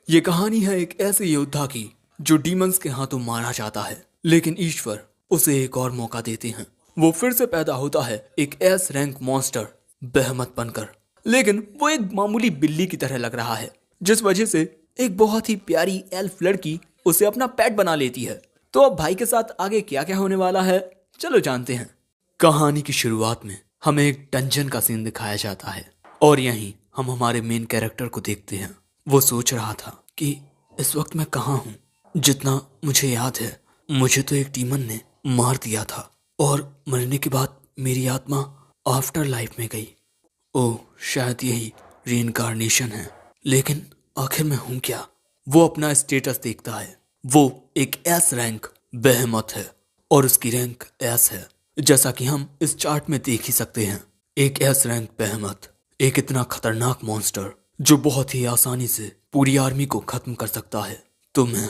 ये कहानी है एक ऐसे योद्धा की जो डीमंस के हाथों मारा जाता है, लेकिन ईश्वर उसे एक और मौका देते हैं। वो फिर से पैदा होता है एक एस रैंक मॉन्स्टर बेहमत बनकर, लेकिन वो एक मामूली बिल्ली की तरह लग रहा है, जिस वजह से एक बहुत ही प्यारी एल्फ लड़की उसे अपना पेट बना लेती है। तो अब भाई के साथ आगे क्या क्या होने वाला है, चलो जानते हैं। कहानी की शुरुआत में हमें एक डंजन का सीन दिखाया जाता है और यहीं हम हमारे मेन कैरेक्टर को देखते हैं। वो सोच रहा था कि इस वक्त मैं कहाँ हूँ। जितना मुझे याद है, मुझे तो एक डीमन ने मार दिया था और मरने के बाद मेरी आत्मा आफ्टर लाइफ में गई। ओह, शायद यही रीइंकार्नेशन है, लेकिन आखिर मैं हूँ क्या। वो अपना स्टेटस देखता है। वो एक एस रैंक बेहेमत है और उसकी रैंक एस है, जैसा कि हम इस चार्ट में देख ही सकते हैं। एक एस रैंक बेहेमत, एक इतना खतरनाक मॉन्स्टर जो बहुत ही आसानी से पूरी आर्मी को खत्म कर सकता है। तो मैं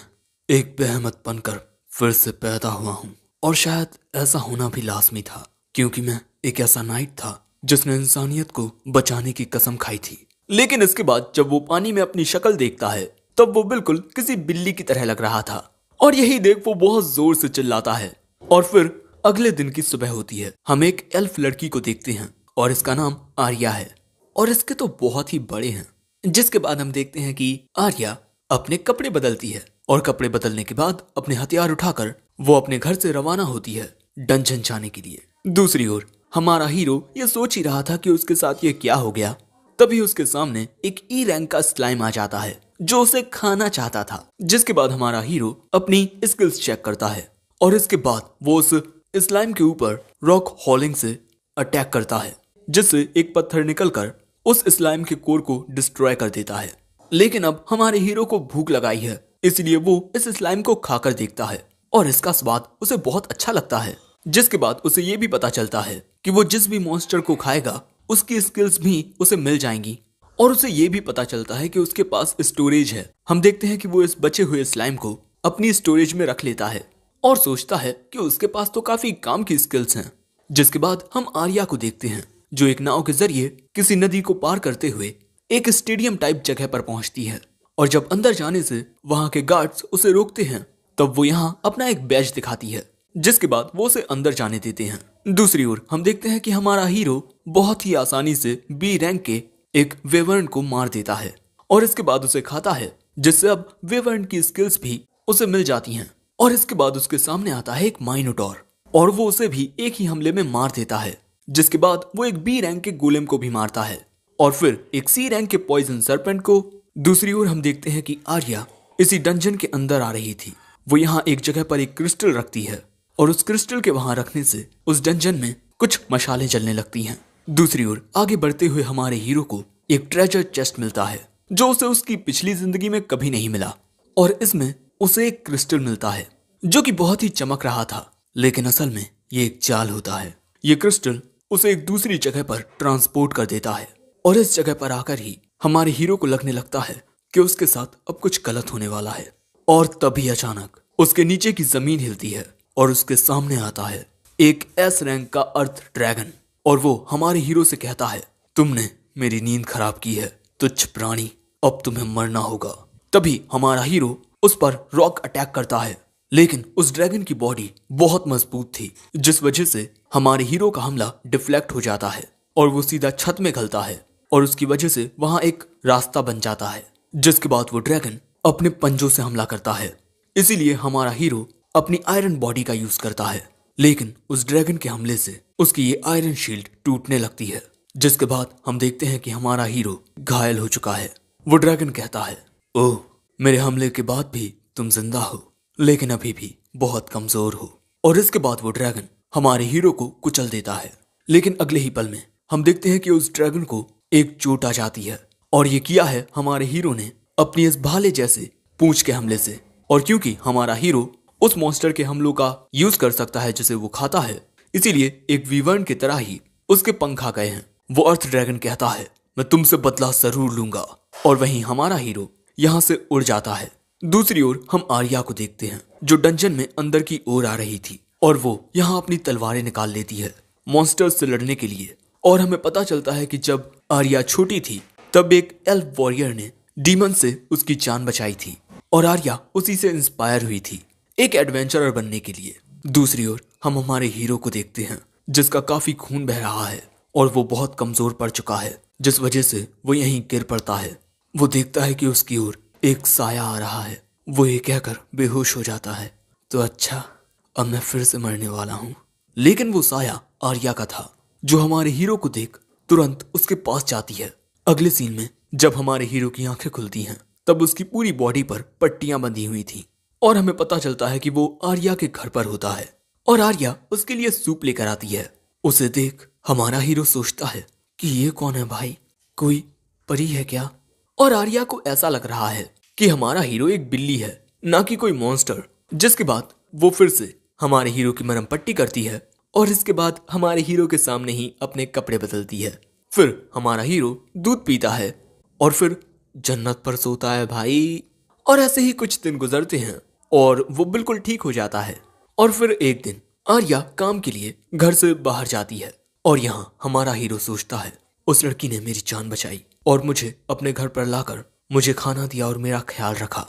एक बेहमत बनकर फिर से पैदा हुआ हूँ और शायद ऐसा होना भी लाजमी था, क्योंकि मैं एक ऐसा नाइट था जिसने इंसानियत को बचाने की कसम खाई थी। लेकिन इसके बाद जब वो पानी में अपनी शक्ल देखता है, तब वो बिल्कुल किसी बिल्ली की तरह लग रहा था और यही देख वो बहुत जोर से चिल्लाता है। और फिर अगले दिन की सुबह होती है। हम एक एल्फ लड़की को देखते हैं और इसका नाम आर्या है और इसके तो बहुत ही बड़े हैं। जिसके बाद हम देखते हैं कि आर्या अपने कपड़े बदलती है और कपड़े बदलने के बाद अपने हथियार उठाकर वो अपने घर से रवाना होती है डंजन जाने के लिए। दूसरी ओर हमारा हीरो ये सोच ही रहा था कि उसके साथ ये क्या हो गया। तभी उसके सामने एक ई रैंक का स्लाइम आ जाता है जो उसे खाना चाहता था। जिसके बाद हमारा हीरो अपनी स्किल्स चेक करता है और इसके बाद वो उस स्लाइम के ऊपर रॉक हॉलिंग से अटैक करता है, जिससे एक पत्थर निकलकर उस स्लाइम के कोर को डिस्ट्रॉय कर देता है। लेकिन अब हमारे हीरो को भूख लगाई है, इसलिए वो इस स्लाइम को खाकर देखता है और इसका स्वाद उसे बहुत अच्छा लगता है। जिसके बाद उसे ये भी पता चलता है कि वो जिस भी मॉन्स्टर को खाएगा उसकी स्किल्स भी उसे मिल जाएंगी और उसे ये भी पता चलता है कि उसके पास स्टोरेज है। हम देखते हैं कि वो इस बचे हुए स्लाइम को अपनी स्टोरेज में रख लेता है और सोचता है कि उसके पास तो काफी काम की स्किल्स हैं। जिसके बाद हम आर्या को देखते हैं जो एक नाव के जरिए किसी नदी को पार करते हुए एक स्टेडियम टाइप जगह पर पहुंचती है और जब अंदर जाने से वहां के गार्ड्स उसे रोकते हैं, तब वो यहां अपना एक बैज दिखाती है, जिसके बाद वो उसे अंदर जाने देते हैं। दूसरी ओर हम देखते हैं कि हमारा हीरो बहुत ही आसानी से बी रैंक के एक वेवर्न को मार देता है और इसके बाद उसे खाता है, जिससे अब वेवर्न की स्किल्स भी उसे मिल जाती हैं। और इसके बाद उसके सामने आता है एक माइनोटॉर और वो उसे भी एक ही हमले में मार देता है। जिसके बाद वो एक बी रैंक के गोलेम को भी मारता है और फिर एक सी रैंक के पॉइजन सरपेंट को। दूसरी ओर हम देखते हैं कि आर्या इसी डंजन के अंदर आ रही थी। वो यहाँ एक जगह पर एक क्रिस्टल रखती है और उस क्रिस्टल के वहां रखने से उस डंजन में कुछ मशालें जलने लगती हैं। दूसरी ओर आगे बढ़ते हुए हमारे हीरो को एक ट्रेजर चेस्ट मिलता है जो उसे उसकी पिछली जिंदगी में कभी नहीं मिला और इसमें उसे एक क्रिस्टल मिलता है जो कि बहुत ही चमक रहा था, लेकिन असल में ये एक चाल होता है। ये क्रिस्टल उसे एक दूसरी जगह पर ट्रांसपोर्ट कर देता है और इस जगह पर आकर ही हमारे हीरो को लगने लगता है कि उसके साथ अब कुछ गलत होने वाला है। और तभी अचानक उसके नीचे की जमीन हिलती है और उसके सामने आता है एक एस रैंक का अर्थ ड्रैगन और वो हमारे हीरो से कहता है, तुमने मेरी नींद खराब की है तुच्छ प्राणी, अब तुम्हें मरना होगा। तभी हमारा हीरो उस पर रॉक अटैक करता है, लेकिन उस ड्रैगन की बॉडी बहुत मजबूत थी, जिस वजह से हमारे हीरो का हमला डिफ्लेक्ट हो जाता है और वो सीधा छत में घलता है और उसकी वजह से वहां एक रास्ता बन जाता है। जिसके बाद वो ड्रैगन अपने पंजों से हमला करता है, इसीलिए हमारा हीरो अपनी आयरन बॉडी का यूज करता है, लेकिन उस ड्रैगन के हमले से उसकी ये आयरन शील्ड टूटने लगती है। जिसके बाद हम देखते हैं कि हमारा हीरो घायल हो चुका है। वो ड्रैगन कहता है, ओह, मेरे हमले के बाद भी तुम जिंदा हो, लेकिन अभी भी बहुत कमजोर हो। और इसके बाद वो ड्रैगन हमारे हीरो को कुचल देता है, लेकिन अगले ही पल में हम देखते हैं कि उस ड्रैगन को एक चोट आ जाती है और ये किया है हमारे हीरो ने अपनी इस भाले जैसे पूंछ के हमले से। और क्योंकि हमारा हीरो उस मॉन्स्टर के हमलों का यूज कर सकता है जिसे वो खाता है, इसीलिए एक वीवर्न की तरह ही उसके पंख आ गए हैं। वो अर्थ ड्रैगन कहता है, मैं तुमसे बदला जरूर लूंगा। और वहीं हमारा हीरो यहाँ से उड़ जाता है। दूसरी ओर हम आर्या को देखते हैं जो डंजन में अंदर की ओर आ रही थी और वो यहाँ अपनी तलवारें निकाल लेती है मॉन्स्टर्स से लड़ने के लिए। और हमें पता चलता है कि जब आर्या छोटी थी तब एक एल्फ वॉरियर ने डीमन से उसकी जान बचाई थी और आर्या उसी से इंस्पायर हुई थी एक एडवेंचरर बनने के लिए। दूसरी ओर हम हमारे हीरो को देखते हैं जिसका काफी खून बह रहा है और वो बहुत कमजोर पड़ चुका है, जिस वजह से वो यहीं गिर पड़ता है। वो देखता है कि उसकी ओर एक साया आ रहा है। वो ये कहकर बेहोश हो जाता है, तो अच्छा अब मैं फिर से मरने वाला हूँ। लेकिन वो साया आर्या का था जो हमारे हीरो को देख तुरंत उसके पास जाती है। अगले सीन में जब हमारे हीरो की आंखें खुलती हैं तब उसकी पूरी बॉडी पर पट्टियां बंधी हुई थी और हमें पता चलता है कि वो आर्या के घर पर होता है और आर्या उसके लिए सूप लेकर आती है। उसे देख हमारा हीरो सोचता है कि ये कौन है भाई, कोई परी है क्या? और आर्या को ऐसा लग रहा है कि हमारा हीरो एक बिल्ली है, ना कि कोई मॉन्स्टर। जिसके बाद वो फिर से हमारे हीरो की मरहम पट्टी करती है और इसके बाद हमारे हीरो के सामने ही अपने कपड़े बदलती है। फिर हमारा हीरो दूध पीता है और फिर जन्नत पर सोता है भाई। और ऐसे ही कुछ दिन गुजरते हैं और वो बिल्कुल ठीक हो जाता है। और फिर एक दिन आर्या काम के लिए घर से बाहर जाती है और यहाँ हमारा हीरो सोचता है उस लड़की ने मेरी जान बचाई और मुझे अपने घर पर लाकर मुझे खाना दिया और मेरा ख्याल रखा,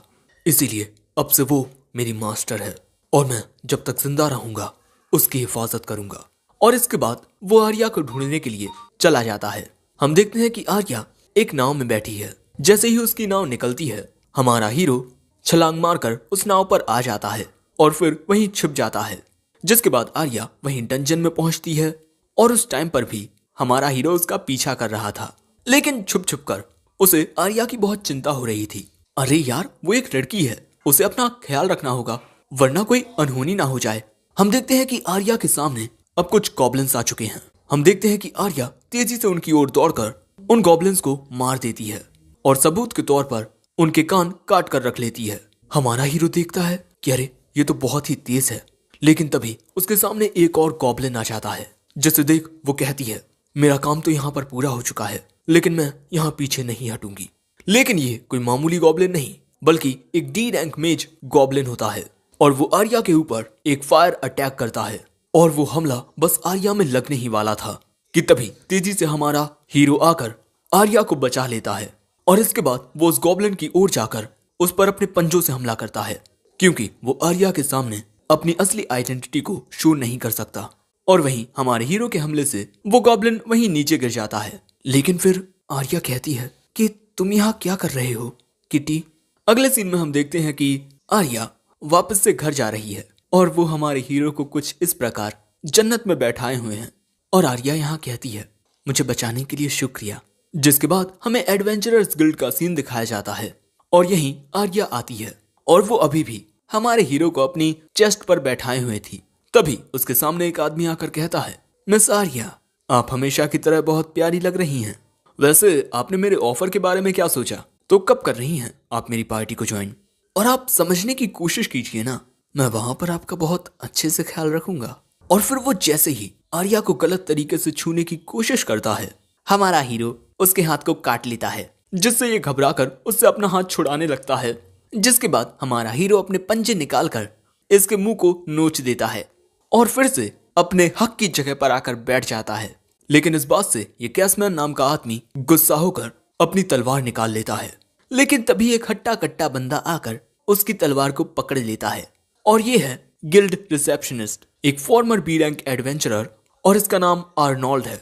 इसीलिए अब से वो मेरी मास्टर है और मैं जब तक जिंदा रहूंगा उसकी हिफाजत करूंगा। और इसके बाद वो आर्या को ढूंढने के लिए चला जाता है। हम देखते हैं कि आर्या एक नाव में बैठी है। जैसे ही उसकी नाव निकलती है हमारा हीरो छलांग मारकर उस नाव पर आ जाता है और फिर वहीं छिप जाता है। जिसके बाद आर्या वहीं डंजन में पहुंचती है और उस टाइम पर भी हमारा हीरो उसका पीछा कर रहा था, लेकिन छुप छुप कर उसे आर्या की बहुत चिंता हो रही थी। अरे यार वो एक लड़की है, उसे अपना ख्याल रखना होगा वरना कोई अनहोनी ना हो जाए। हम देखते हैं कि आर्या के सामने अब कुछ गॉब्लिन्स आ चुके हैं। हम देखते हैं कि आर्या तेजी से उनकी ओर दौड़कर उन गॉब्लिन्स को मार देती है और सबूत के तौर पर उनके कान काट कर रख लेती है। हमारा हीरो देखता है कि अरे ये तो बहुत ही तेज है, लेकिन तभी उसके सामने एक और गॉब्लिन आ जाता है जिसे देख वो कहती है मेरा काम तो यहाँ पर पूरा हो चुका है लेकिन मैं यहाँ पीछे नहीं हटूंगी। लेकिन ये कोई मामूली गॉब्लिन नहीं बल्कि एक डी रैंक मेज गॉब्लिन होता है और वो आर्या के ऊपर एक फायर अटैक करता है और वो हमला बस आर्या में लगने ही वाला था कि तभी तेजी से हमारा हीरो आकर आर्या को बचा लेता है और इसके बाद वो उस गॉब्लिन की ओर जाकर उस पर अपने पंजों से हमला करता है क्योंकि वो आर्या के सामने अपनी असली आइडेंटिटी को शो नहीं कर सकता। और वहीं हमारे हीरो के हमले से वो गॉब्लिन वहीं नीचे गिर जाता है। लेकिन फिर आर्या कहती है कि तुम यहाँ क्या कर रहे हो किटी? अगले सीन में हम देखते हैं कि आर्या वापस से घर जा रही है और वो हमारे हीरो को कुछ इस प्रकार जन्नत में बैठाए हुए हैं और आर्या यहाँ कहती है मुझे बचाने के लिए शुक्रिया। जिसके बाद हमें एडवेंचरर्स गिल्ड का सीन दिखाया जाता है और यहीं आर्या आती है और वो अभी भी हमारे हीरो को अपनी चेस्ट पर बैठाए हुए थी। तभी उसके सामने एक आदमी आकर कहता है मिस आर्या, आप हमेशा की तरह बहुत प्यारी लग रही हैं। वैसे आपने मेरे ऑफर के बारे में क्या सोचा? तो कब कर रही हैं आप मेरी पार्टी को ज्वाइन? और आप समझने की कोशिश कीजिए ना, मैं वहां पर आपका बहुत अच्छे से ख्याल रखूंगा। और फिर वो जैसे ही आर्या को गलत तरीके से छूने की कोशिश करता है हमारा हीरो उसके हाथ को काट लेता है जिससे ये घबराकर उससे अपना हाथ छुड़ाने लगता है। जिसके बाद हमारा हीरो अपने पंजे निकालकर इसके मुंह को नोच देता है और फिर से अपने हक की जगह पर आकर बैठ जाता है। लेकिन इस बात से ये कैसमैन नाम का आदमी गुस्सा होकर अपनी तलवार निकाल लेता है। लेकिन तभी एक हट्टा कट्टा बंदा आकर उसकी तलवार को पकड़ लेता है और ये है गिल्ड रिसेप्शनिस्ट, एक फॉर्मर बी रैंक एडवेंचरर और इसका नाम आर्नोल्ड है।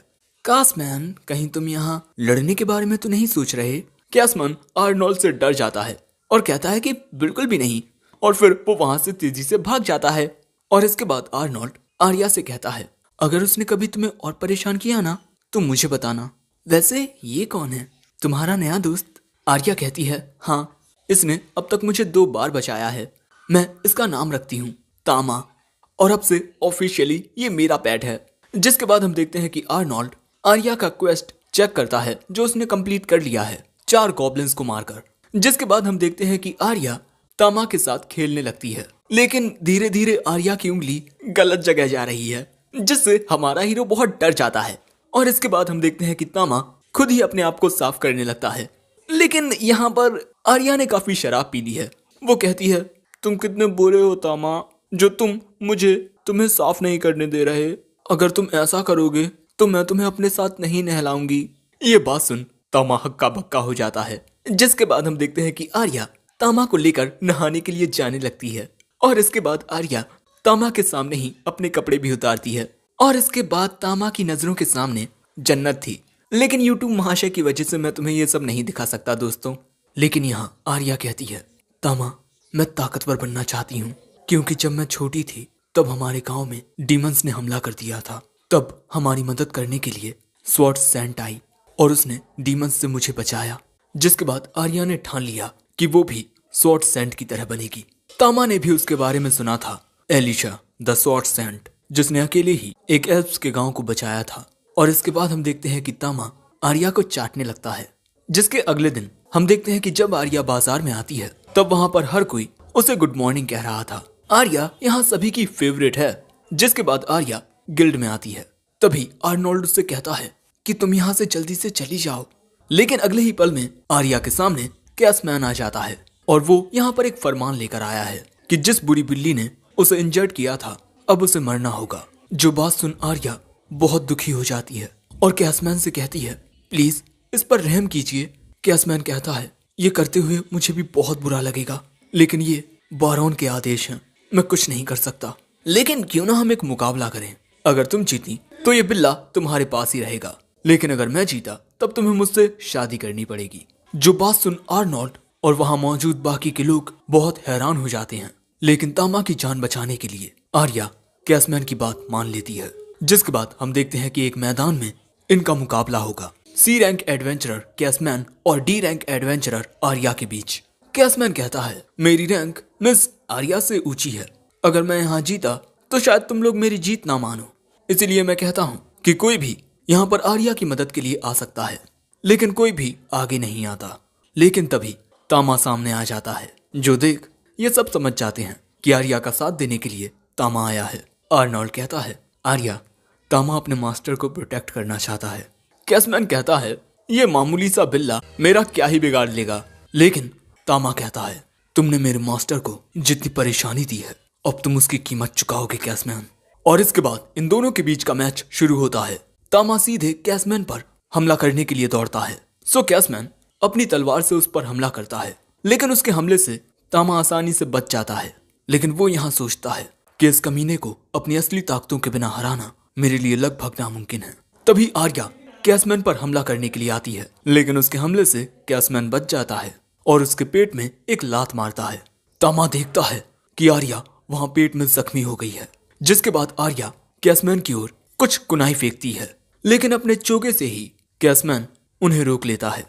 कैसमैन, कहीं तुम यहाँ लड़ने के बारे में तो नहीं सोच रहे? कैसमैन आर्नोल्ड से डर जाता है और कहता है कि बिल्कुल भी नहीं और फिर वो वहां से तेजी से भाग जाता है। और इसके बाद आर्नोल्ड आर्या से कहता है अगर उसने कभी तुम्हें और परेशान किया ना तो मुझे बताना। वैसे ये कौन है, तुम्हारा नया दोस्त? आर्या कहती है हाँ, इसने अब तक मुझे 2 बार बचाया है। मैं इसका नाम रखती हूँ तामा और अब से ऑफिशियली ये मेरा पेट है। जिसके बाद हम देखते हैं कि आर्नोल्ड आर्या का क्वेस्ट चेक करता है जो उसने कंप्लीट कर लिया है 4 गॉब्लिन्स को मारकर। जिसके बाद हम देखते हैं कि आर्या तामा के साथ खेलने लगती है, लेकिन धीरे धीरे आर्या की उंगली गलत जगह जा रही है जिससे हमारा हीरो बहुत डर जाता है। और इसके बाद हम देखते हैं कि तामा खुद ही अपने आप को साफ करने लगता है। लेकिन यहाँ पर आर्या ने काफी शराब पी ली है। वो कहती है तुम कितने बुरे हो तामा, जो मुझे तुम्हें साफ नहीं करने दे रहे। अगर तुम ऐसा करोगे तो मैं तुम्हें अपने साथ नहीं नहलाऊंगी। ये बात सुन तामा हक्का बक्का हो जाता है। जिसके बाद हम देखते हैं कि आर्या तामा को लेकर नहाने के लिए जाने लगती है और इसके बाद आर्या तामा के सामने ही अपने कपड़े भी उतारती है और इसके बाद तामा की नजरों के सामने जन्नत थी। लेकिन यूट्यूब महाशय की वजह से मैं तुम्हें ये सब नहीं दिखा सकता दोस्तों। लेकिन यहाँ आर्या कहती है, तामा मैं ताकतवर बनना चाहती हूँ, क्योंकि जब मैं छोटी थी तब हमारे गांव में डीमंस ने हमला कर दिया था। तब हमारी मदद करने के लिए स्वॉर्ड सेंट आई और उसने डीमंस से मुझे बचाया। जिसके बाद आर्या ने ठान लिया कि वो भी स्वॉर्ड सेंट की तरह बनेगी। तामा ने भी उसके बारे में सुना था, एलिशा द स्वॉर्ड सेंट, जिसने अकेले ही एक एल्फ्स के गांव को बचाया था। और इसके बाद हम देखते हैं कि तामा आर्या को चाटने लगता है। जिसके अगले दिन हम देखते हैं कि जब आर्या बाजार में आती है तब वहां पर हर कोई उसे गुड मॉर्निंग कह रहा था। आर्या यहाँ सभी की फेवरेट है। जिसके बाद आर्या गिल्ड में आती है। तभी आर्नोल्ड उससे कहता है कि तुम यहाँ से जल्दी से चली जाओ। लेकिन अगले ही पल में आर्या के सामने कैसमैन आ जाता है और वो यहाँ पर एक फरमान लेकर आया है कि जिस बुरी बिल्ली ने उसे इंजर्ड किया था अब उसे मरना होगा। जो बात सुन आर्या बहुत दुखी हो जाती है और कैसमैन से कहती है, प्लीज इस पर रहम कीजिए। कैसमैन कहता है, ये करते हुए मुझे भी बहुत बुरा लगेगा, लेकिन ये बारोन के आदेश हैं, मैं कुछ नहीं कर सकता। लेकिन क्यों ना हम एक मुकाबला करें। अगर तुम जीती तो ये बिल्ला तुम्हारे पास ही रहेगा, लेकिन अगर मैं जीता तब तुम्हें मुझसे शादी करनी पड़ेगी। जो बात सुन आर्नोल्ड और वहां मौजूद बाकी के लोग बहुत हैरान हो जाते हैं। लेकिन तामा की जान बचाने के लिए आर्या कैसमैन की बात मान लेती है। जिसके बाद हम देखते हैं कि एक मैदान में इनका मुकाबला होगा, सी रैंक एडवेंचरर कैसमैन और डी रैंक एडवेंचरर आर्या के बीच। कैसमैन कहता है, मेरी रैंक मिस आर्या से ऊंची है। अगर मैं यहाँ जीता तो शायद तुम लोग मेरी जीत ना मानो, इसलिए मैं कहता हूँ कि कोई भी यहाँ पर आर्या की मदद के लिए आ सकता है। लेकिन कोई भी आगे नहीं आता। लेकिन तभी तामा सामने आ जाता है। जो देख ये सब समझ जाते हैं कि आर्या का साथ देने के लिए तामा आया है। आर्नोल्ड कहता है, आर्या तामा अपने मास्टर को प्रोटेक्ट करना चाहता है। कैसमैन कहता है, ये मामूली सा बिल्ला मेरा क्या ही बिगाड़ लेगा। लेकिन तामा कहता है, तुमने मेरे मास्टर को जितनी परेशानी दी है अब तुम उसकी कीमत चुकाओगे कैसमैन। और इसके बाद इन दोनों के बीच का मैच शुरू होता है। तामा सीधे कैसमैन पर हमला करने के लिए दौड़ता है। सो कैसमैन अपनी तलवार से उस पर हमला करता है, लेकिन उसके हमले से तामा आसानी से बच जाता है। लेकिन वो यहाँ सोचता है कि इस कमीने को अपनी असली ताकतों के बिना हराना मेरे लिए लगभग नामुमकिन है। तभी आर्या कैसमैन पर हमला करने के लिए आती है, लेकिन उसके हमले से कैसमैन बच जाता है और उसके पेट में एक लात मारता है। तामा देखता है कि आर्या वहां पेट में जख्मी हो गई है। जिसके बाद आर्या कैसमैन की ओर कुछ कुनाई फेंकती है, लेकिन अपने चोगे से ही कैसमैन उन्हें रोक लेता है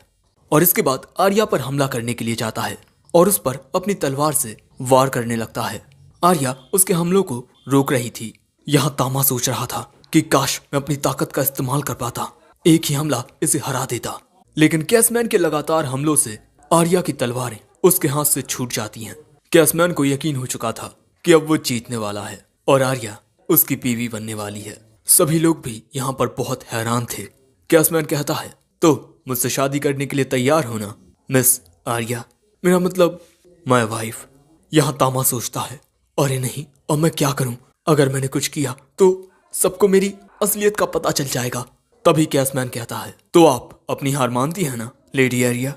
और इसके बाद आर्या पर हमला करने के लिए जाता है और उस पर अपनी तलवार से वार करने लगता है। आर्या उसके हमलों को रोक रही थी। यहाँ तामा सोच रहा था कि काश मैं अपनी ताकत का इस्तेमाल कर पाता, एक ही हमला इसे हरा देता। लेकिन कैसमैन के लगातार हमलों से आर्या की तलवारें उसके हाथ से छूट जाती हैं। कैसमैन को यकीन हो चुका था कि अब वो जीतने वाला है और आर्या उसकी बीवी बनने वाली है। सभी लोग भी यहाँ पर बहुत हैरान थे। कैसमैन कहता है, तो मुझसे शादी करने के लिए तैयार हो ना मिस आर्या, मेरा मतलब माय वाइफ। यहाँ तामा सोचता है, अरे नहीं, अब मैं क्या करूं? अगर मैंने कुछ किया तो सबको मेरी असलियत का पता चल जाएगा। तभी कैसमैन कहता है, तो आप अपनी हार मानती है ना लेडी आर्या?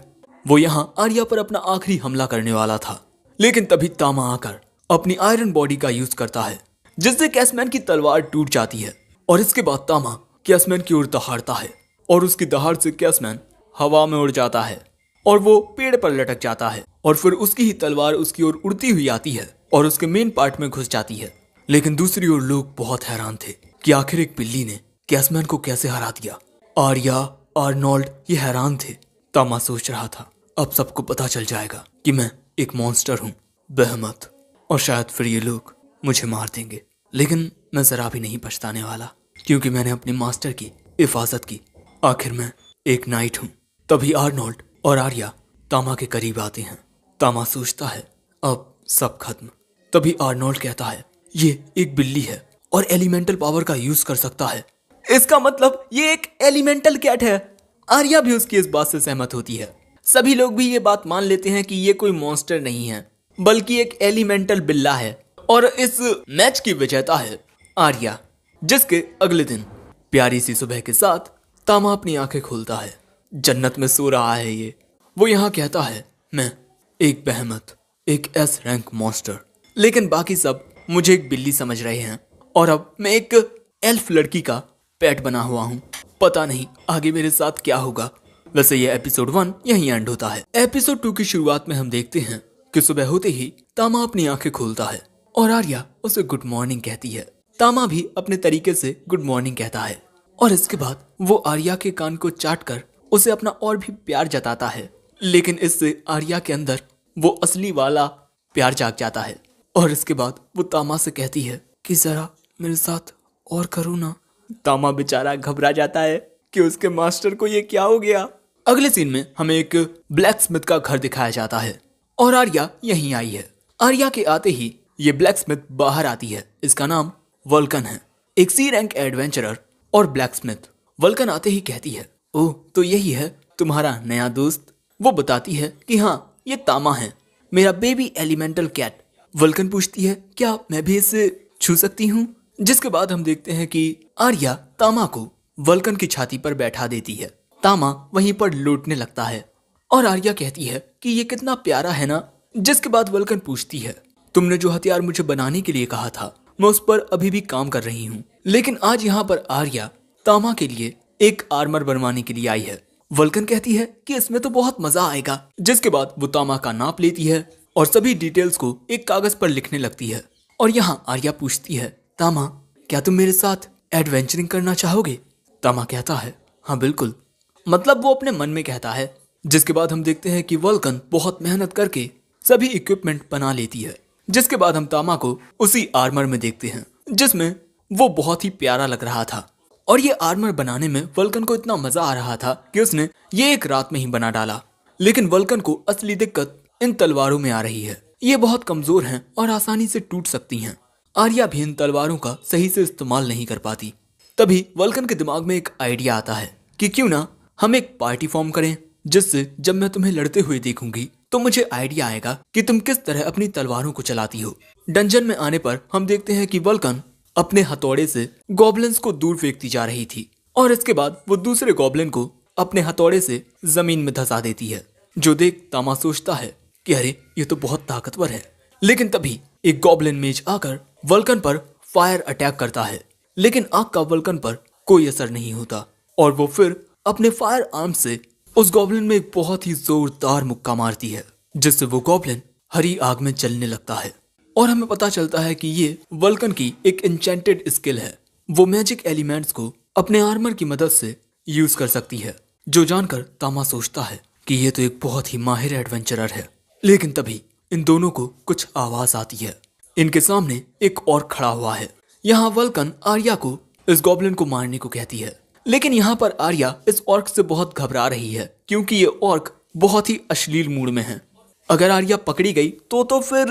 वो यहाँ आर्या पर अपना आखिरी हमला करने वाला था, लेकिन तभी तामा आकर अपनी आयरन बॉडी का यूज करता है, जिससे कैसमैन की तलवार टूट जाती है। और इसके बाद तामा कैसमैन की ओर दहाड़ता है और उसकी दहाड़ से कैसमैन हवा में उड़ जाता है और वो पेड़ पर लटक जाता है। और फिर उसकी ही तलवार उसकी ओर उड़ती हुई आती है और उसके मेन पार्ट में घुस जाती है। लेकिन दूसरी ओर लोग बहुत हैरान थे कि आखिर एक बिल्ली ने कैसमैन को कैसे हरा दिया। आर्या, आर्नोल्ड ये हैरान थे। तामा सोच रहा था, अब सबको पता चल जाएगा कि मैं एक मॉन्स्टर हूँ, बेहमत, और शायद फिर ये लोग मुझे मार देंगे। लेकिन मैं जरा भी नहीं पछताने वाला, क्योंकि मैंने अपने मास्टर की हिफाजत की। आखिर मैं एक नाइट हूँ। तभी आर्नोल्ड और आर्या तामा के करीब आते हैं। तामा सोचता है, अब सब खत्म। तभी आर्नोल्ड कहता है, ये एक बिल्ली है और एलिमेंटल पावर का यूज कर सकता है। इसका मतलब ये एक एलिमेंटल कैट है। आर्या भी उसकी इस बात से सहमत होती है। सभी लोग भी ये बात मान लेते हैं कि ये कोई मॉन्स्टर नहीं है, बल्कि एक एलिमेंटल बिल्ला है। और इस मैच की विजेता है आर्या। जिसके अगले दिन प्यारी सी सुबह के साथ तामा अपनी आंखें खोलता है। जन्नत में सो रहा है ये, वो यहाँ कहता है मैं एक बेहमत, एक एस रैंक मॉन्स्टर, लेकिन बाकी सब मुझे एक बिल्ली समझ रहे हैं और अब मैं एक एल्फ लड़की का पेट बना हुआ हूँ। पता नहीं आगे मेरे साथ क्या होगा। वैसे ये एपिसोड 1 यहीं एंड होता है। एपिसोड 2 की शुरुआत में हम देखते हैं कि सुबह होते ही तामा अपनी आंखें खोलता है और आर्या उसे गुड मॉर्निंग कहती है। तामा भी अपने तरीके से गुड मॉर्निंग कहता है और इसके बाद वो आर्या के कान को चाट कर उसे अपना और भी प्यार जताता है, लेकिन इससे आर्या के अंदर वो असली वाला प्यार जाग जाता है और इसके बाद वो तामा से कहती है कि जरा मेरे साथ और करो ना। तामा बेचारा घबरा जाता है कि उसके मास्टर को ये क्या हो गया। अगले सीन में हमें एक ब्लैक स्मिथ का घर दिखाया जाता है और आर्या यहीं आई है। आर्या के आते ही ये ब्लैक स्मिथ बाहर आती है। इसका नाम वल्कन है, एक सी रैंक एडवेंचरर और ब्लैक स्मिथ। वल्कन आते ही कहती है ओह तो यही है तुम्हारा नया दोस्त। वो बताती है कि हाँ ये तामा है, मेरा बेबी एलिमेंटल कैट। वल्कन पूछती है क्या मैं भी इसे छू सकती हूँ, जिसके बाद हम देखते हैं कि आर्या तामा को वल्कन की छाती पर बैठा देती है। तामा वहीं पर लौटने लगता है और आर्या कहती है कि ये कितना प्यारा है ना। जिसके बाद वल्कन पूछती है तुमने जो हथियार मुझे बनाने के लिए कहा था मैं उस पर अभी भी काम कर रही हूँ, लेकिन आज यहाँ पर आर्या तामा के लिए एक आर्मर बनवाने के लिए आई है। वल्कन कहती है कि इसमें तो बहुत मजा आएगा। जिसके बाद वो तामा का नाप लेती है और सभी डिटेल्स को एक कागज पर लिखने लगती है और यहाँ आर्या पूछती है तामा क्या तुम मेरे साथ एडवेंचरिंग करना चाहोगे। तामा कहता है हाँ बिल्कुल, मतलब वो अपने मन में कहता है। जिसके बाद हम देखते हैं कि वल्कन बहुत मेहनत करके सभी इक्विपमेंट बना लेती है। जिसके बाद हम तामा को उसी आर्मर में देखते हैं जिसमें वो बहुत ही प्यारा लग रहा था और ये आर्मर बनाने में वल्कन को इतना मजा आ रहा था कि उसने ये एक रात में ही बना डाला। लेकिन वल्कन को असली दिक्कत इन तलवारों में आ रही है। ये बहुत कमजोर हैं और आसानी से टूट सकती हैं। आर्या भी इन तलवारों का सही से इस्तेमाल नहीं कर पाती। तभी वल्कन के दिमाग में एक आइडिया आता है कि क्यों ना हम एक पार्टी फॉर्म करें, जिससे जब मैं तुम्हें लड़ते हुए देखूंगी तो मुझे आइडिया आएगा कि तुम किस तरह अपनी तलवारों को चलाती हो। डंजन में आने पर हम देखते हैं कि वल्कन अपने हथौड़े से गॉब्लिन्स को दूर फेंकती जा रही थी और इसके बाद वो दूसरे गॉब्लिन को अपने हथौड़े से जमीन में धंसा देती है। जो देख तामा सोचता है कि अरे ये तो बहुत ताकतवर है। लेकिन तभी एक गॉब्लिन मेज आकर वल्कन पर फायर अटैक करता है, लेकिन आग का वल्कन पर कोई असर नहीं होता और वो फिर अपने फायर आर्म से उस गॉब्लिन में एक बहुत ही जोरदार मुक्का मारती है, जिससे वो गॉब्लिन हरी आग में जलने लगता है और हमें पता चलता है कि ये वल्कन की एक एन्चेंटेड स्किल है। वो मैजिक एलिमेंट्स को अपने आर्मर की मदद से यूज कर सकती है। जो जानकर तामा सोचता है कि ये तो एक बहुत ही माहिर एडवेंचरर है। लेकिन तभी इन दोनों को कुछ आवाज आती है। इनके सामने एक और खड़ा हुआ है। यहाँ वल्कन आर्या को इस गॉब्लिन को मारने को कहती है, लेकिन यहाँ पर आर्या इस ऑर्क से बहुत घबरा रही है क्योंकि ये ऑर्क बहुत ही अश्लील मूड में है। अगर आर्या पकड़ी गई तो फिर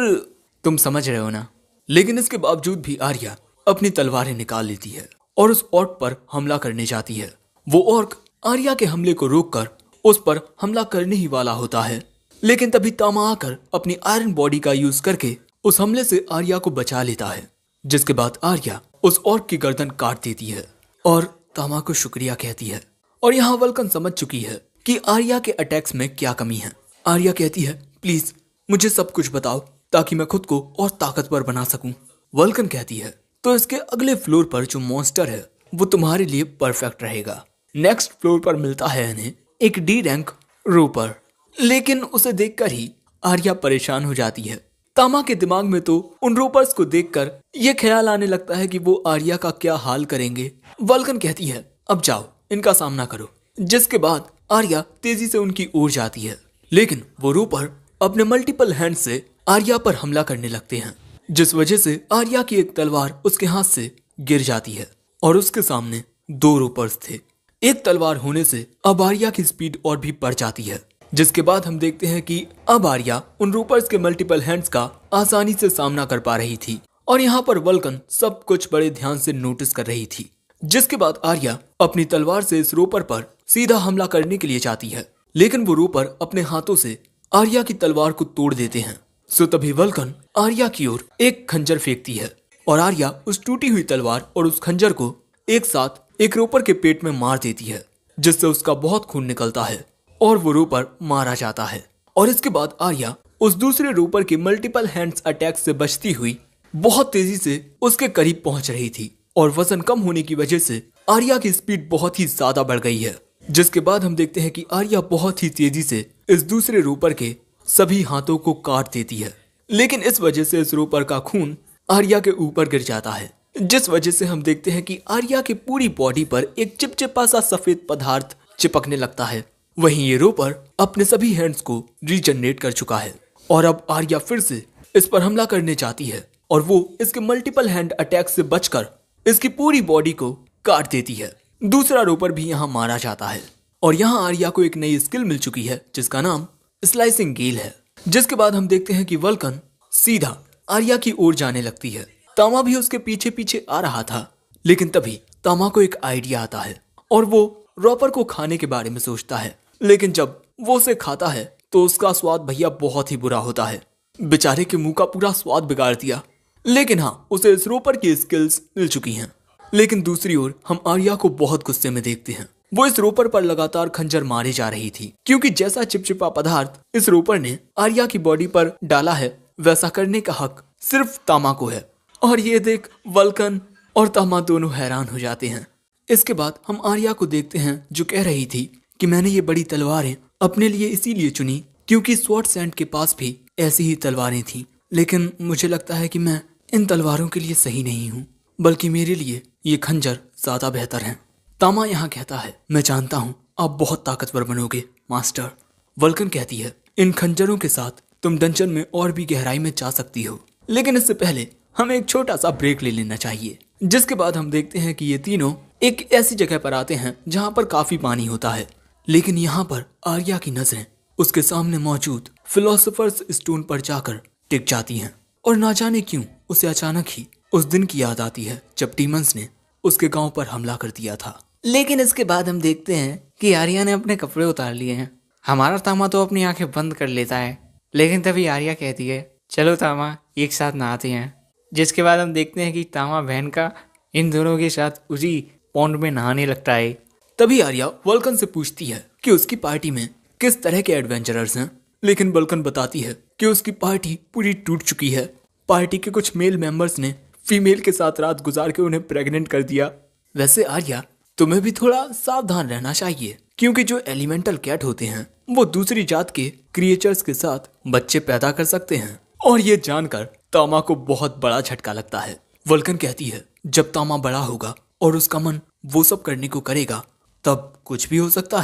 तुम समझ रहे हो ना। लेकिन इसके बावजूद भी आर्या अपनी तलवारें निकाल लेती है और उस ऑर्क पर हमला करने जाती है। वो ऑर्क आर्या के हमले को रोककर उस पर हमला करने ही वाला होता है, लेकिन तभी तामा आकर अपनी आयरन बॉडी का यूज करके उस हमले से आर्या को बचा लेता है। जिसके बाद आर्या उस ऑर्क की गर्दन काट देती है और तामा को शुक्रिया कहती है। और यहाँ वल्कन समझ चुकी है कि आर्या के अटैक्स में क्या कमी है। आर्या कहती है प्लीज मुझे सब कुछ बताओ ताकि मैं खुद को और ताकतवर बना सकूं। वल्कन कहती है तो इसके अगले फ्लोर पर जो मॉन्स्टर है वो तुम्हारे लिए परफेक्ट रहेगा। नेक्स्ट फ्लोर पर मिलता है इन्हें एक डी रैंक रोपर, लेकिन उसे देखकर ही आर्या परेशान हो जाती है। तामा के दिमाग में तो उन रोपर्स को देखकर ये ख्याल आने लगता है कि वो आर्या का क्या हाल करेंगे। वल्कन कहती है अब जाओ इनका सामना करो। जिसके बाद आर्या तेजी से उनकी ओर जाती है, लेकिन वो रोपर अपने मल्टीपल हैंड से आर्या पर हमला करने लगते हैं, जिस वजह से आर्या की एक तलवार उसके हाथ से गिर जाती है और उसके सामने 2 रोपर्स थे। एक तलवार होने से अब आर्या की स्पीड और भी बढ़ जाती है। जिसके बाद हम देखते हैं कि अब आर्या उन रोपर्स के मल्टीपल हैंड्स का आसानी से सामना कर पा रही थी और यहाँ पर वल्कन सब कुछ बड़े ध्यान से नोटिस कर रही थी। जिसके बाद आर्या अपनी तलवार से इस रोपर पर सीधा हमला करने के लिए जाती है, लेकिन वो रोपर अपने हाथों से आर्या की तलवार को तोड़ देते हैं। सो तभी वल्कन आर्या की ओर एक खंजर फेंकती है और आर्या उस टूटी हुई तलवार और उस खंजर को एक साथ एक रोपर के पेट में मार देती है, जिससे उसका बहुत खून निकलता है और वो रोपर मारा जाता है। और इसके बाद आर्या उस दूसरे रोपर के मल्टीपल हैंड्स अटैक से बचती हुई बहुत तेजी से उसके करीब पहुंच रही थी और वजन कम होने की वजह से आर्या की स्पीड बहुत ही ज्यादा बढ़ गई है। जिसके बाद हम देखते हैं कि आर्या बहुत ही तेजी से इस दूसरे रोपर के सभी हाथों को काट देती है, लेकिन इस वजह से इस रोपर का खून आर्या के ऊपर गिर जाता है, जिस वजह से हम देखते हैं कि आर्या की पूरी बॉडी पर एक चिपचिपा सा सफेद पदार्थ चिपकने लगता है। वहीं ये रोपर अपने सभी हैंड्स को रीजनरेट कर चुका है और अब आर्या फिर से इस पर हमला करने चाहती है और वो इसके मल्टीपल हैंड अटैक से बचकर इसकी पूरी बॉडी को काट देती है। दूसरा रोपर भी यहाँ मारा जाता है और यहाँ आर्या को एक नई स्किल मिल चुकी है जिसका नाम स्लाइसिंग गेल है। जिसके बाद हम देखते हैं कि वल्कन सीधा आर्या की ओर जाने लगती है। तामा भी उसके पीछे पीछे आ रहा था, लेकिन तभी तामा को एक आइडिया आता है और वो रोपर को खाने के बारे में सोचता है, लेकिन जब वो उसे खाता है तो उसका स्वाद भैया बहुत ही बुरा होता है। बेचारे के मुंह का पूरा स्वाद बिगाड़ दिया, लेकिन हाँ उसे इस रोपर की स्किल्स मिल चुकी हैं। लेकिन दूसरी ओर हम आर्या को बहुत गुस्से में देखते हैं। वो इस रोपर पर लगातार खंजर मारे जा रही थी, क्योंकि जैसा चिपचिपा पदार्थ इस रोपर ने आर्या की बॉडी पर डाला है वैसा करने का हक सिर्फ तामा को है। और ये देख वल्कन और तामा दोनों हैरान हो जाते हैं। इसके बाद हम आर्या को देखते हैं जो कह रही थी कि मैंने ये बड़ी तलवारें अपने लिए इसीलिए चुनी क्योंकि स्वॉर्ड सैंड के पास भी ऐसी ही तलवारें थी, लेकिन मुझे लगता है कि मैं इन तलवारों के लिए सही नहीं हूँ, बल्कि मेरे लिए ये खंजर ज्यादा बेहतर है। तामा यहाँ कहता है मैं जानता हूँ आप बहुत ताकतवर बनोगे मास्टर। वल्कन कहती है इन खंजरों के साथ तुम डंजन में और भी गहराई में जा सकती हो, लेकिन इससे पहले हमें एक छोटा सा ब्रेक ले लेना चाहिए। जिसके बाद हम देखते हैं कि ये तीनों एक ऐसी जगह पर आते हैं जहाँ पर काफी पानी होता है, लेकिन यहाँ पर आर्या की नजरें उसके सामने मौजूद फिलोसोफर्स स्टोन पर जाकर टिक जाती हैं और ना जाने क्यों उसे अचानक ही उस दिन की याद आती है जब डीमंस ने उसके गांव पर हमला कर दिया था। लेकिन इसके बाद हम देखते हैं कि आर्या ने अपने कपड़े उतार लिए हैं। हमारा तामा तो अपनी आंखें बंद कर लेता है, लेकिन तभी आर्या कहती है चलो तामा एक साथ नहाते हैं। जिसके बाद हम देखते हैं कि तामा बहन का इन दोनों के साथ उसी पॉन्ड में नहाने लगता है। तभी आर्या वल्कन से पूछती है कि उसकी पार्टी में किस तरह के एडवेंचरर्स हैं, लेकिन वल्कन बताती है कि उसकी पार्टी पूरी टूट चुकी है। पार्टी के कुछ मेल मेंबर्स ने फीमेल के साथ रात गुजार के उन्हें प्रेग्नेंट कर दिया। वैसे आर्या तुम्हें भी थोड़ा सावधान रहना चाहिए, क्योंकि जो एलिमेंटल कैट होते हैं वो दूसरी जात के क्रिएचर्स के साथ बच्चे पैदा कर सकते हैं। और ये जानकर तामा को बहुत बड़ा झटका लगता है। वल्कन कहती है जब तामा बड़ा होगा और उसका मन वो सब करने को करेगा तब कुछ भी हो सकता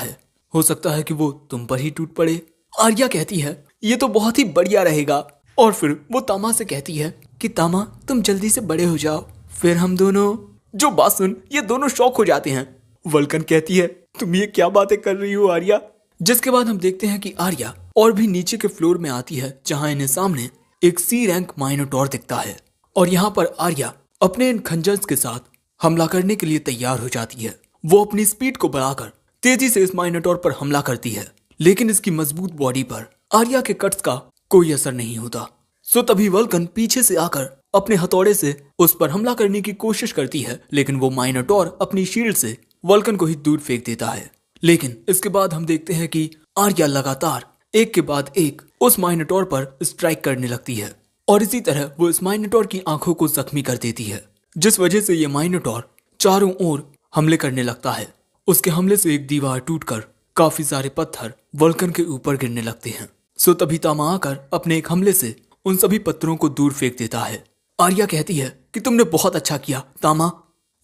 है कि वो तुम पर ही टूट पड़े। आर्या कहती है ये तो बहुत ही बढ़िया रहेगा, और फिर वो तामा से कहती है कि तामा तुम जल्दी से बड़े हो जाओ, फिर हम दोनों। जो बात सुन ये दोनों शॉक हो जाते हैं। वल्कन कहती है तुम ये क्या बातें कर रही हो आर्या। जिसके बाद हम देखते हैं कि आर्या और भी नीचे के फ्लोर में आती है जहां इन्हें सामने एक सी रैंक माइनोटॉर दिखता है और यहाँ पर आर्या अपने इन खंजर्स के साथ हमला करने के लिए तैयार हो जाती है। वो अपनी स्पीड को बढ़ाकर तेजी से इस माइनोटॉर पर हमला करती है, लेकिन इसकी मजबूत बॉडी पर आर्या के कट्स का कोई असर नहीं होता। सो तभी वल्कन पीछे से आकर अपने हथौड़े से उस पर हमला करने की कोशिश करती है, लेकिन वो माइनोटॉर अपनी शील्ड से वल्कन को ही दूर फेंक देता है। लेकिन इसके बाद हम देखते हैं कि आर्या लगातार एक के बाद एक उस माइनोटॉर पर स्ट्राइक करने लगती है और इसी तरह वो इस माइनोटॉर की आंखों को जख्मी कर देती है, जिस वजह से ये माइनोटॉर चारों ओर हमले करने लगता है। उसके हमले से एक दीवार टूटकर काफी सारे पत्थर वल्कन के ऊपर गिरने लगते हैं। सो तभी तामा आकर अपने एक हमले से उन सभी पत्थरों को दूर फेंक देता है। आर्या कहती है कि तुमने बहुत अच्छा किया तामा,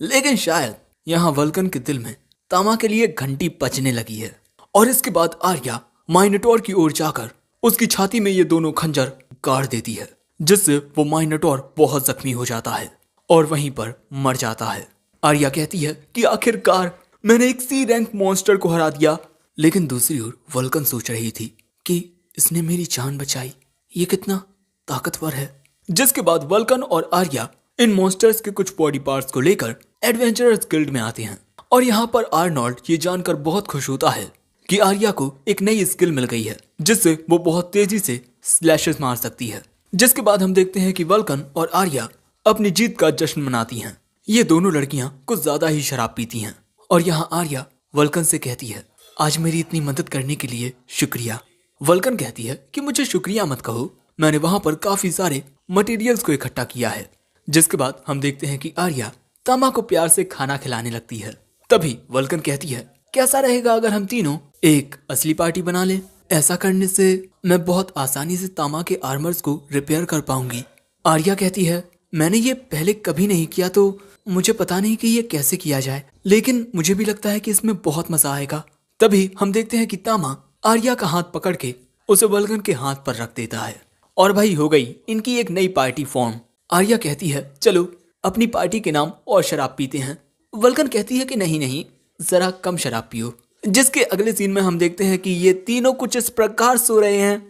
लेकिन शायद यहाँ वल्कन के दिल में तामा के लिए घंटी बजने लगी है। और इसके बाद आर्या माइनोटॉर की ओर जाकर उसकी छाती में ये दोनों खंजर गाड़ देती है, जिससे वो माइनोटॉर बहुत जख्मी हो जाता है और वहीं पर मर जाता है। आर्या कहती है कि आखिरकार मैंने एक सी रैंक मॉन्स्टर को हरा दिया, लेकिन दूसरी ओर वल्कन सोच रही थी कि इसने मेरी जान बचाई, ये कितना ताकतवर है। जिसके बाद वल्कन और आर्या इन मॉन्स्टर्स के कुछ बॉडी पार्ट्स को लेकर एडवेंचरर्स गिल्ड में आते हैं और यहाँ पर आर्नोल्ड ये जानकर बहुत खुश होता है कि आर्या को एक नई स्किल मिल गई है जिससे वो बहुत तेजी से स्लैशेस मार सकती है। जिसके बाद हम देखते हैं कि वल्कन और आर्या अपनी जीत का जश्न मनाती हैं। ये दोनों लड़कियां कुछ ज्यादा ही शराब पीती हैं और यहाँ आर्या वल्कन से कहती है आज मेरी इतनी मदद करने के लिए शुक्रिया। वल्कन कहती है कि मुझे शुक्रिया मत कहो, मैंने वहां पर काफी सारे मटेरियल्स को इकट्ठा किया है। जिसके बाद हम देखते हैं कि आर्या तामा को प्यार से खाना खिलाने लगती है। तभी वल्कन कहती है कैसा रहेगा अगर हम तीनों एक असली पार्टी बना लें, ऐसा करने से मैं बहुत आसानी से तामा के आर्मर्स को रिपेयर कर पाऊंगी। आर्या कहती है मैंने ये पहले कभी नहीं किया तो मुझे पता नहीं कि ये कैसे किया जाए, लेकिन मुझे भी लगता है कि इसमें बहुत मजा आएगा। तभी हम देखते हैं कि तामा आर्या का हाथ पकड़ के उसे वल्कन के हाथ पर रख देता है और भाई हो गई इनकी एक नई पार्टी फॉर्म। आर्या कहती है चलो अपनी पार्टी के नाम और शराब पीते हैं। वल्कन कहती है कि नहीं नहीं, जरा कम शराब पियो। जिसके अगले सीन में हम देखते हैं कि ये तीनों कुछ इस प्रकार सो रहे हैं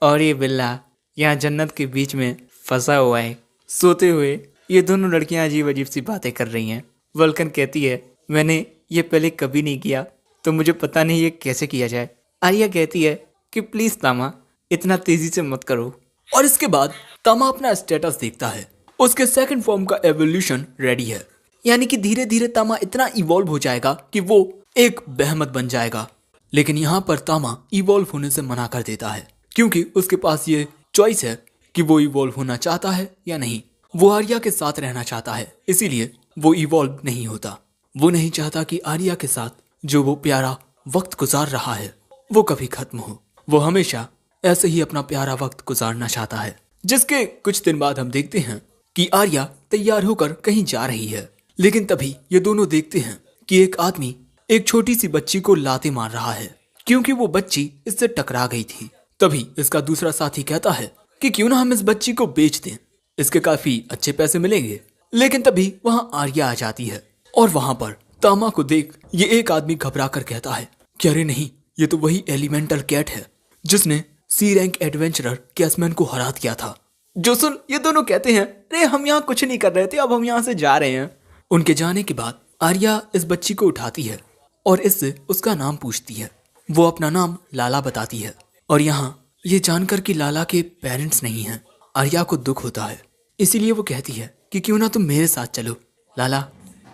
और ये बिल्ला यहाँ जन्नत के बीच में फंसा हुआ है। सोते हुए ये दोनों लड़कियां अजीब अजीब सी बातें कर रही हैं। वल्कन कहती है मैंने ये पहले कभी नहीं किया तो मुझे पता नहीं ये कैसे किया जाए। आर्या कहती है कि प्लीज तामा इतना तेजी से मत करो। और इसके बाद तामा अपना स्टेटस देखता है, उसके सेकंड फॉर्म का एवोल्यूशन रेडी है, यानी कि धीरे धीरे तामा इतना इवॉल्व हो जाएगा कि वो एक बेहमत बन जाएगा। लेकिन यहाँ पर तामा इवॉल्व होने से मना कर देता है क्योंकि उसके पास ये चॉइस है कि वो इवॉल्व होना चाहता है या नहीं। वो आर्या के साथ रहना चाहता है, इसीलिए वो इवॉल्व नहीं होता। वो नहीं चाहता कि आर्या के साथ जो वो प्यारा वक्त गुजार रहा है वो कभी खत्म हो। वो हमेशा ऐसे ही अपना प्यारा वक्त गुजारना चाहता है। जिसके कुछ दिन बाद हम देखते हैं कि आर्या तैयार होकर कहीं जा रही है, लेकिन तभी ये दोनों देखते हैं कि एक आदमी एक छोटी सी बच्ची को लाते मार रहा है क्योंकि वो बच्ची इससे टकरा गई थी। तभी इसका दूसरा साथी कहता है कि क्यों ना हम इस बच्ची को बेच दें, इसके काफी अच्छे पैसे मिलेंगे। लेकिन तभी वहां आर्या आ जाती है और वहां पर तामा को देख ये एक आदमी घबरा कर कहता है कि अरे नहीं, ये तो वही एलिमेंटल कैट है जिसने सी रैंक एडवेंचरर कैसमैन को हरा दिया था। जो सुन ये दोनों कहते हैं अरे हम यहाँ कुछ नहीं कर रहे थे, अब हम यहाँ से जा रहे हैं। उनके जाने के बाद आर्या इस बच्ची को उठाती है और इससे उसका नाम पूछती है। वो अपना नाम लाला बताती है और यहाँ ये जानकर कि लाला के पेरेंट्स नहीं हैं, आर्या को दुख होता है। इसीलिए वो कहती है कि क्यों ना तुम मेरे साथ चलो लाला।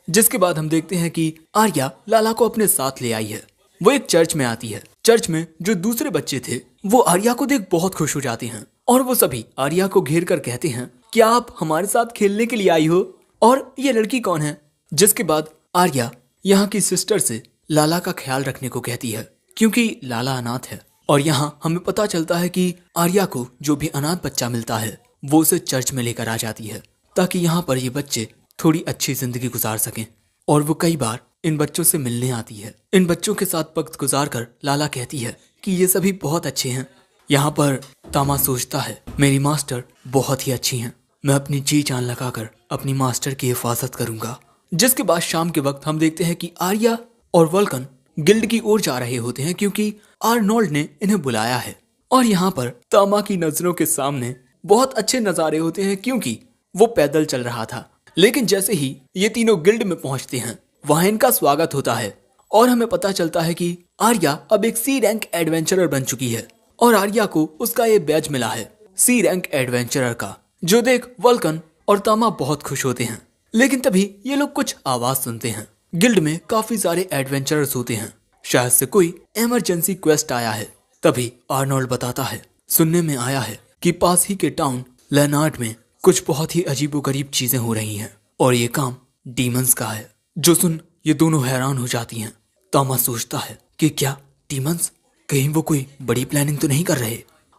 जिसके बाद हम देखते हैं कि आर्या लाला को अपने साथ ले आई है। वो एक चर्च में आती है। चर्च में जो दूसरे बच्चे थे वो आर्या को देख बहुत खुश हो जाते हैं और वो सभी आर्या को घेर कर कहते हैं क्या आप हमारे साथ खेलने के लिए आई हो, और ये लड़की कौन है। जिसके बाद आर्या यहाँ की सिस्टर से लाला का ख्याल रखने को कहती है क्योंकि लाला अनाथ है। और यहाँ हमें पता चलता है कि आर्या को जो भी अनाथ बच्चा मिलता है वो उसे चर्च में लेकर आ जाती है ताकि यहाँ पर ये बच्चे थोड़ी अच्छी जिंदगी गुजार सकें। और वो कई बार इन बच्चों से मिलने आती है। इन बच्चों के साथ वक्त गुजार कर लाला कहती है कि ये सभी बहुत अच्छे हैं। यहाँ पर तामा सोचता है मेरी मास्टर बहुत ही अच्छी हैं, मैं अपनी जी जान लगाकर अपनी मास्टर की हिफाजत करूंगा। जिसके बाद शाम के वक्त हम देखते हैं कि आर्या और वल्कन गिल्ड की ओर जा रहे होते हैं क्योंकि आर्नोल्ड ने इन्हें बुलाया है। और यहाँ पर तामा की नजरों के सामने बहुत अच्छे नजारे होते हैं क्योंकि वो पैदल चल रहा था। लेकिन जैसे ही ये तीनों गिल्ड में पहुंचते हैं वहां इनका स्वागत होता है और हमें पता चलता है कि आर्या अब एक सी रैंक एडवेंचरर बन चुकी है और आर्या को उसका ये बैज मिला है सी रैंक एडवेंचरर का, जो देख वल्कन और तामा बहुत खुश होते हैं। लेकिन तभी ये लोग कुछ आवाज सुनते हैं। गिल्ड में काफी सारे एडवेंचरर्स होते हैं, शायद से कोई इमरजेंसी क्वेस्ट आया है। तभी आर्नोल्ड बताता है सुनने में आया है कि पास ही के टाउन लेनार्ड में कुछ बहुत ही अजीबोगरीब चीजें हो रही हैं और ये काम डीमंस का है। जो सुन ये दोनों हैरान हो जाती हैं। तामा सोचता है कि क्या डीमंस, कहीं वो कोई बड़ी प्लानिंग तो नहीं कर रहे।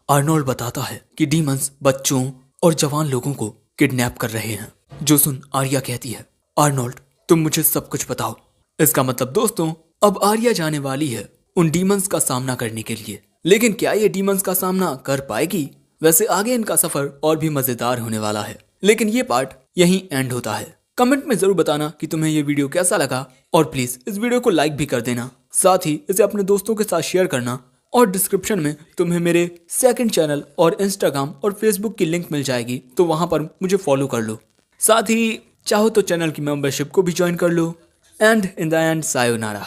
आर्नोल्ड बताता है कि डीमंस बच्चों और जवान लोगों को किडनैप कर रहे हैं। जो सुन आर्या कहती है आर्नोल्ड तुम मुझे सब कुछ बताओ। इसका मतलब दोस्तों अब आर्या जाने वाली है उन डीमंस का सामना करने के लिए। लेकिन क्या ये डीमंस का सामना कर पाएगी? वैसे आगे इनका सफर और भी मजेदार होने वाला है, लेकिन ये पार्ट यहीं एंड होता है। कमेंट में जरूर बताना कि तुम्हें ये वीडियो कैसा लगा और प्लीज इस वीडियो को लाइक भी कर देना, साथ ही इसे अपने दोस्तों के साथ शेयर करना। और डिस्क्रिप्शन में तुम्हें मेरे सेकंड चैनल और इंस्टाग्राम और फेसबुक की लिंक मिल जाएगी, तो वहां पर मुझे फॉलो कर लो। साथ ही चाहो तो चैनल की मेंबरशिप को भी ज्वाइन कर लो। And in the end sayonara.